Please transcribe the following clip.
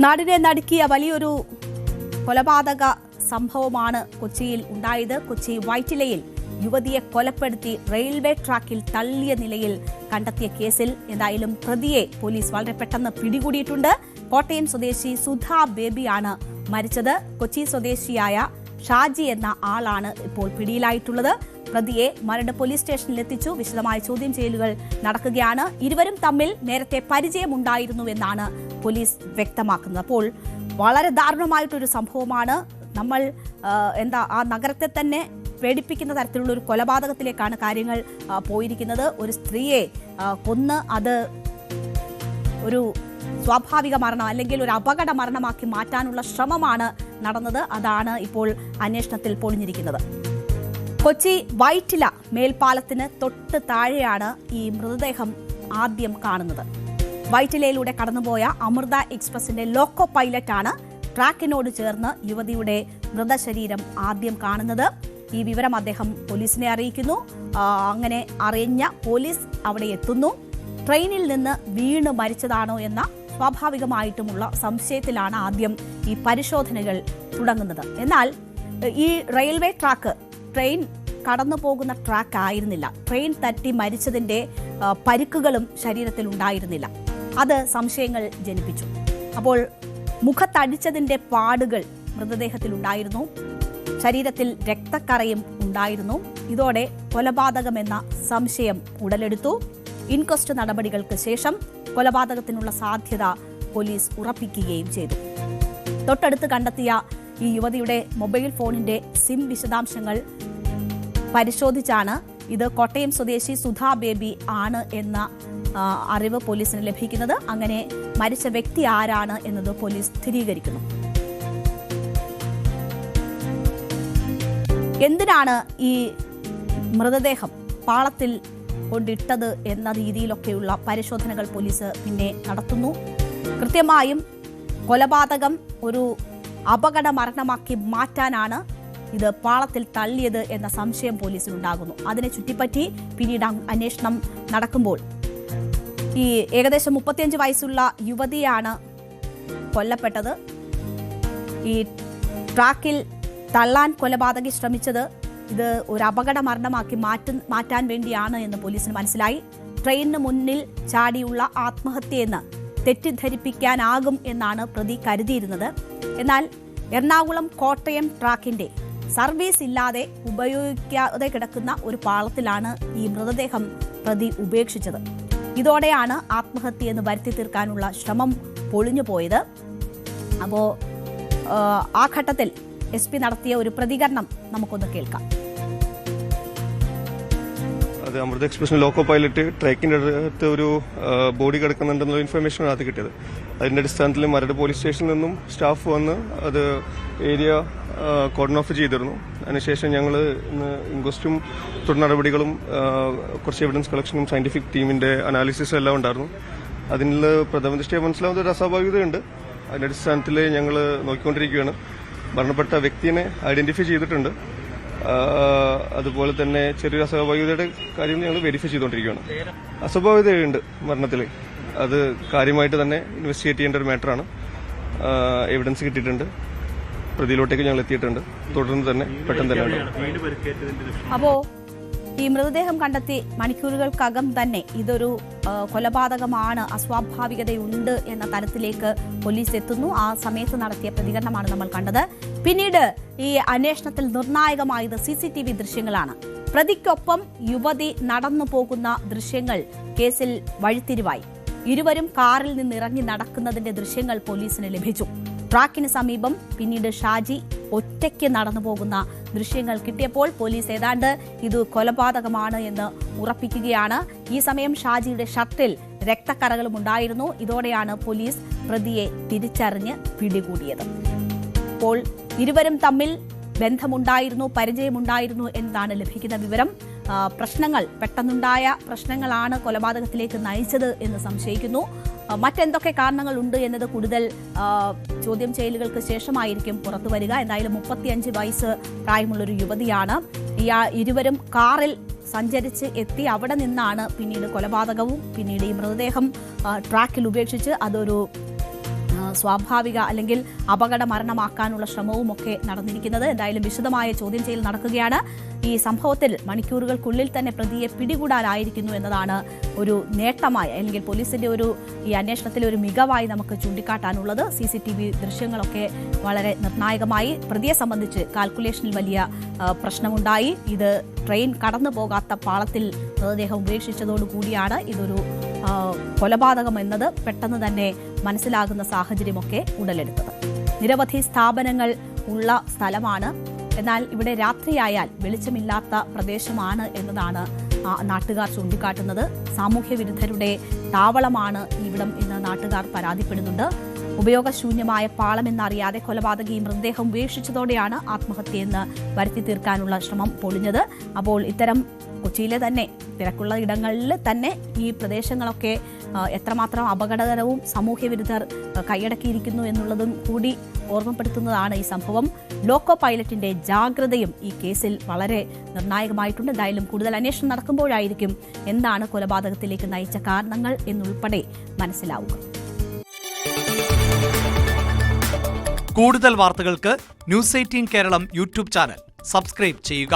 നാടിനെ നടുക്കിയ വലിയൊരു കൊലപാതക സംഭവമാണ് കൊച്ചിയിൽ ഉണ്ടായത്. കൊച്ചി വൈറ്റിലയിൽ യുവതിയെ കൊലപ്പെടുത്തി റെയിൽവേ ട്രാക്കിൽ തള്ളിയ നിലയിൽ കണ്ടെത്തിയ കേസിൽ എന്തായാലും പ്രതിയെ പോലീസ് വളരെ പെട്ടെന്ന് പിടികൂടിയിട്ടുണ്ട്. കോട്ടയം സ്വദേശി സുധാ ബേബിയാണ് മരിച്ചത്. കൊച്ചി സ്വദേശിയായ ഷാജി എന്ന ആളാണ് ഇപ്പോൾ പിടിയിലായിട്ടുള്ളത്. പ്രതിയെ മരട് പോലീസ് സ്റ്റേഷനിലെത്തിച്ചു. വിശദമായ ചോദ്യം ചെയ്യലുകൾ നടക്കുകയാണ്. ഇരുവരും തമ്മിൽ നേരത്തെ പരിചയമുണ്ടായിരുന്നുവെന്നാണ് പോലീസ് വ്യക്തമാക്കുന്നത്. അപ്പോൾ വളരെ ദാരുണമായിട്ടൊരു സംഭവമാണ്. നമ്മൾ ആ നഗരത്തെ തന്നെ പേടിപ്പിക്കുന്ന തരത്തിലുള്ള ഒരു കൊലപാതകത്തിലേക്കാണ് കാര്യങ്ങൾ പോയിരിക്കുന്നത്. ഒരു സ്ത്രീയെ കൊന്ന് അത് ഒരു സ്വാഭാവിക മരണം അല്ലെങ്കിൽ ഒരു അപകട മരണമാക്കി മാറ്റാനുള്ള ശ്രമമാണ് നടന്നത്. അതാണ് ഇപ്പോൾ അന്വേഷണത്തിൽ പൊളിഞ്ഞിരിക്കുന്നത്. കൊച്ചി വൈറ്റില മേൽപ്പാലത്തിന് തൊട്ട് താഴെയാണ് ഈ മൃതദേഹം ആദ്യം കാണുന്നത്. വൈറ്റിലയിലൂടെ കടന്നുപോയ അമൃത എക്സ്പ്രസിന്റെ ലോക്കോ പൈലറ്റാണ് ട്രാക്കിനോട് ചേർന്ന് യുവതിയുടെ മൃതശരീരം ആദ്യം കാണുന്നത്. ഈ വിവരം അദ്ദേഹം പോലീസിനെ അറിയിക്കുന്നു. അങ്ങനെ അറിഞ്ഞ പോലീസ് അവിടെ എത്തുന്നു. ട്രെയിനിൽ നിന്ന് വീണ് മരിച്ചതാണോ എന്ന സ്വാഭാവികമായിട്ടുമുള്ള സംശയത്തിലാണ് ആദ്യം ഈ പരിശോധനകൾ തുടങ്ങുന്നത്. എന്നാൽ ഈ റെയിൽവേ ട്രാക്ക് ട്രെയിൻ കടന്നു പോകുന്ന ട്രാക്ക് ആയിരുന്നില്ല. ട്രെയിൻ തട്ടി മരിച്ചതിന്റെ പരിക്കുകളും ശരീരത്തിൽ ഉണ്ടായിരുന്നില്ല. അത് സംശയങ്ങൾ ജനിപ്പിച്ചു. അപ്പോൾ മുഖത്തടിച്ചതിന്റെ പാടുകൾ മൃതദേഹത്തിൽ ഉണ്ടായിരുന്നു. ശരീരത്തിൽ രക്തക്കറയും ഉണ്ടായിരുന്നു. ഇതോടെ കൊലപാതകമെന്ന സംശയം ഉടലെടുത്തു. ഇൻക്വസ്റ്റ് നടപടികൾക്ക് ശേഷം കൊലപാതകത്തിനുള്ള സാധ്യത പോലീസ് ഉറപ്പിക്കുകയും ചെയ്തു. തൊട്ടടുത്ത് കണ്ടെത്തിയ ഈ യുവതിയുടെ മൊബൈൽ ഫോണിന്റെ സിം വിശദാംശങ്ങൾ പരിശോധിച്ചാണ് ഇത് കോട്ടയം സ്വദേശി സുധാ ബേബി ആണ് എന്ന അറിവ് പോലീസിന് ലഭിക്കുന്നത്. അങ്ങനെ മരിച്ച വ്യക്തി ആരാണ് എന്നത് പോലീസ് സ്ഥിരീകരിക്കുന്നു. എന്തിനാണ് ഈ മൃതദേഹം പാളത്തിൽ കൊണ്ടിട്ടത് എന്ന രീതിയിലൊക്കെയുള്ള പരിശോധനകൾ പോലീസ് പിന്നെ നടത്തുന്നു. കൃത്യമായും കൊലപാതകം ഒരു അപകട മരണമാക്കി മാറ്റാനാണ് ഇത് പാളത്തിൽ തള്ളിയത് എന്ന സംശയം പോലീസിനുണ്ടാകുന്നു. അതിനെ ചുറ്റിപ്പറ്റി പിന്നീട് അന്വേഷണം നടക്കുമ്പോൾ ഈ ഏകദേശം 35 വയസ്സുള്ള യുവതിയാണ് കൊല്ലപ്പെട്ടത്. ഈ ട്രാക്കിൽ തള്ളാൻ കൊലപാതകി ശ്രമിച്ചത് ഇത് ഒരു അപകട മരണമാക്കി മാറ്റാൻ വേണ്ടിയാണ് എന്ന് പോലീസിന് മനസ്സിലായി. ട്രെയിനിന് മുന്നിൽ ചാടിയുള്ള ആത്മഹത്യയെന്ന് തെറ്റിദ്ധരിപ്പിക്കാനാകും എന്നാണ് പ്രതി കരുതിയിരുന്നത്. എന്നാൽ എറണാകുളം കോട്ടയം ട്രാക്കിന്റെ സർവീസ് ഇല്ലാതെ ഉപയോഗിക്കാതെ കിടക്കുന്ന ഒരു പാളത്തിലാണ് ഈ മൃതദേഹം പ്രതി ഉപേക്ഷിച്ചത്. ഇതോടെയാണ് ആത്മഹത്യയെന്ന് വരുത്തി തീർക്കാനുള്ള ശ്രമം പൊളിഞ്ഞു പോയത്. അപ്പോൾ ആ ഘട്ടത്തിൽ SP നടത്തിയ ഒരു പ്രതികരണം നമുക്കൊന്ന് കേൾക്കാം. അത് അമൃത എക്സ്പ്രസിന് ലോക്കോ പൈലറ്റ് ട്രാക്കിന്റെ അടുത്ത് ഒരു ബോഡി കിടക്കുന്നുണ്ടെന്നുള്ള ഇൻഫർമേഷൻ അത് കിട്ടിയത്. അതിന്റെ അടിസ്ഥാനത്തിൽ മരട് പോലീസ് സ്റ്റേഷനിൽ നിന്നും സ്റ്റാഫ് വന്ന് അത് ഏരിയ കോർഡൺ ഓഫ് ചെയ്തിരുന്നു. അതിനുശേഷം ഞങ്ങൾ ഇന്ന് ഇൻക്വസ്റ്റും തുടർ നടപടികളും കുറച്ച് എവിഡൻസ് കളക്ഷനും സയന്റിഫിക് ടീമിന്റെ അനാലിസിസും എല്ലാം ഉണ്ടായിരുന്നു. അതിൽ പ്രഥമ ദൃഷ്ടിയ മനസ്സിലാവുന്ന ഒരു അസ്വാഭാവികതയുണ്ട്. അതിന്റെ അടിസ്ഥാനത്തിൽ ഞങ്ങൾ നോക്കിക്കൊണ്ടിരിക്കുകയാണ്. മരണപ്പെട്ട വ്യക്തിയെ ഐഡന്റിഫൈ ചെയ്തിട്ടുണ്ട്. അതുപോലെ തന്നെ ചെറിയൊരു അസ്വാഭാവികതയുടെ കാര്യങ്ങൾ ഞങ്ങൾ വെരിഫൈ ചെയ്തുകൊണ്ടിരിക്കുകയാണ്. അസ്വാഭാവികതയുണ്ട് മരണത്തിൽ. അത് കാര്യമായിട്ട് തന്നെ ഇൻവെസ്റ്റിഗേറ്റ് ചെയ്യേണ്ട ഒരു മാറ്ററാണ്. എവിഡൻസ് കിട്ടിയിട്ടുണ്ട്. പ്രതിയിലോട്ടേക്ക് ഞങ്ങൾ എത്തിയിട്ടുണ്ട്. തുടർന്ന് തന്നെ പെട്ടെന്ന് തന്നെ. അപ്പോ ഈ മൃതദേഹം കണ്ടെത്തി മണിക്കൂറുകൾക്കകം തന്നെ ഇതൊരു കൊലപാതകമാണ്, അസ്വാഭാവികതയുണ്ട് എന്ന തലത്തിലേക്ക് പോലീസ് എത്തുന്നു. ആ സമയത്ത് നടത്തിയ പ്രതികരണമാണ് നമ്മൾ കണ്ടത്. പിന്നീട് ഈ അന്വേഷണത്തിൽ നിർണായകമായത് CCTV ദൃശ്യങ്ങളാണ്. പ്രതിക്കൊപ്പം യുവതി നടന്നു പോകുന്ന ദൃശ്യങ്ങൾ കേസിൽ വഴിത്തിരിവായി. ഇരുവരും കാറിൽ നിന്ന് ഇറങ്ങി നടക്കുന്നതിന്റെ ദൃശ്യങ്ങൾ പോലീസിന് ലഭിച്ചു. ട്രാക്കിന് സമീപം പിന്നീട് ഷാജി ഒറ്റയ്ക്ക് നടന്നു പോകുന്ന ദൃശ്യങ്ങൾ കിട്ടിയപ്പോൾ പോലീസ് ഏതാണ്ട് ഇത് കൊലപാതകമാണ് എന്ന് ഉറപ്പിക്കുകയാണ്. ഈ സമയം ഷാജിയുടെ ഷർട്ടിൽ രക്തക്കറകളും ഉണ്ടായിരുന്നു. ഇതോടെയാണ് പോലീസ് പ്രതിയെ തിരിച്ചറിഞ്ഞ് പിടികൂടിയത്. അപ്പോൾ ഇരുവരും തമ്മിൽ ബന്ധമുണ്ടായിരുന്നു, പരിചയമുണ്ടായിരുന്നു എന്നതാണ് ലഭിക്കുന്ന വിവരം. പെട്ടെന്നുണ്ടായ പ്രശ്നങ്ങളാണ് കൊലപാതകത്തിലേക്ക് നയിച്ചത് എന്ന് സംശയിക്കുന്നു. മറ്റെന്തൊക്കെ കാരണങ്ങളുണ്ട് എന്നത് കൂടുതൽ ചോദ്യം ചെയ്യലുകൾക്ക് ശേഷമായിരിക്കും പുറത്തുവരിക. എന്തായാലും 35 വയസ്സ് പ്രായമുള്ളൊരു യുവതിയാണ്. ഇരുവരും കാറിൽ സഞ്ചരിച്ച് എത്തി. അവിടെ നിന്നാണ് പിന്നീട് കൊലപാതകവും പിന്നീട് ഈ മൃതദേഹം ട്രാക്കിൽ ഉപേക്ഷിച്ച് അതൊരു സ്വാഭാവിക അല്ലെങ്കിൽ അപകട മരണമാക്കാനുള്ള ശ്രമവുമൊക്കെ നടന്നിരിക്കുന്നത്. എന്തായാലും വിശദമായ ചോദ്യം ചെയ്യൽ നടക്കുകയാണ്. ഈ സംഭവത്തിൽ മണിക്കൂറുകൾക്കുള്ളിൽ തന്നെ പ്രതിയെ പിടികൂടാനായിരിക്കുന്നു എന്നതാണ് ഒരു നേട്ടമായി അല്ലെങ്കിൽ പോലീസിന്റെ ഈ അന്വേഷണത്തിലെ ഒരു മികവായി നമുക്ക് ചൂണ്ടിക്കാട്ടാനുള്ളത്. CCTV ദൃശ്യങ്ങളൊക്കെ വളരെ നിർണായകമായി. പ്രതിയെ സംബന്ധിച്ച് കാൽക്കുലേഷനിൽ വലിയ പ്രശ്നമുണ്ടായി. ഇത് ട്രെയിൻ കടന്നു പോകാത്ത പാളത്തിൽ മൃതദേഹം ഉപേക്ഷിച്ചതോടുകൂടിയാണ് ഇതൊരു കൊലപാതകം എന്നത് പെട്ടെന്ന് തന്നെ മനസ്സിലാകുന്ന സാഹചര്യമൊക്കെ ഉടലെടുത്തത്. നിരവധി സ്ഥാപനങ്ങൾ ഉള്ള സ്ഥലമാണ്. എന്നാൽ ഇവിടെ രാത്രിയായാൽ വെളിച്ചമില്ലാത്ത പ്രദേശമാണ് എന്നതാണ് നാട്ടുകാർ ചൂണ്ടിക്കാട്ടുന്നത്. സാമൂഹ്യ വിരുദ്ധരുടെ താവളമാണ് ഇവിടം എന്ന് നാട്ടുകാർ പരാതിപ്പെടുന്നുണ്ട്. ഉപയോഗശൂന്യമായ പാളമെന്നറിയാതെ കൊലപാതകി മൃതദേഹം ഉപേക്ഷിച്ചതോടെയാണ് ആത്മഹത്യയെന്ന് വരുത്തി തീർക്കാനുള്ള ശ്രമം പൊളിഞ്ഞത്. അപ്പോൾ ഇത്തരം കൊച്ചിയിലെ തന്നെ തിരക്കുള്ള ഇടങ്ങളിൽ തന്നെ ഈ പ്രദേശങ്ങളൊക്കെ എത്രമാത്രം അപകടകരവും സാമൂഹ്യ വിരുദ്ധർ കൈയടക്കിയിരിക്കുന്നു എന്നുള്ളതും കൂടി ഓർമ്മപ്പെടുത്തുന്നതാണ് ഈ സംഭവം. ലോക്കോ പൈലറ്റിന്റെ ജാഗ്രതയും ഈ കേസിൽ വളരെ നിർണായകമായിട്ടുണ്ട്. എന്തായാലും കൂടുതൽ അന്വേഷണം നടക്കുമ്പോഴായിരിക്കും എന്താണ് കൊലപാതകത്തിലേക്ക് നയിച്ച കാരണങ്ങൾ എന്നുൾപ്പെടെ മനസ്സിലാവുക. കൂടുതൽ വാർത്തകൾക്ക് News 18 Keralam YouTube channel subscribe ചെയ്യുക.